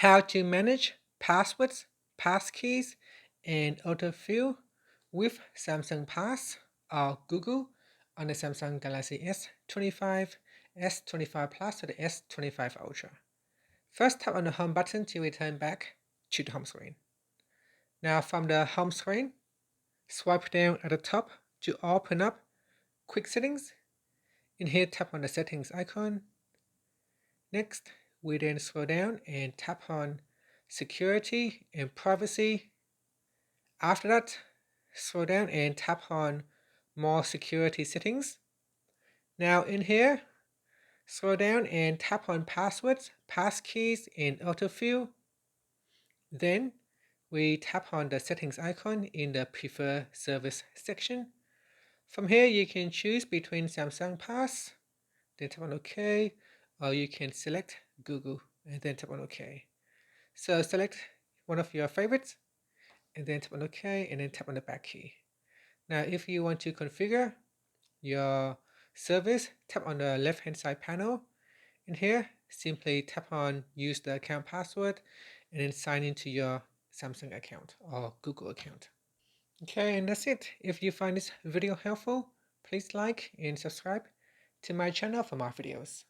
How to manage passwords, passkeys, and autofill with Samsung Pass or Google on the Samsung Galaxy S25, S25 Plus, or the S25 Ultra. First, tap on the home button to return back to the home screen. Now from the home screen, swipe down at the top to open up Quick Settings. In here, tap on the settings icon. Next, we then scroll down and tap on security and privacy. After that, scroll down and tap on more security settings. Now in here, scroll down and tap on passwords, passkeys, and autofill. Then we tap on the settings icon in the prefer service section. From here, you can choose between Samsung Pass, then tap on OK, or you can select Google and then tap on OK. So select one of your favorites and then tap on OK and then tap on the back key. Now if you want to configure your service, tap on the left hand side panel. In here, simply tap on use the account password and then sign into your Samsung account or Google account. Okay, and that's it. If you find this video helpful, please like and subscribe to my channel for more videos.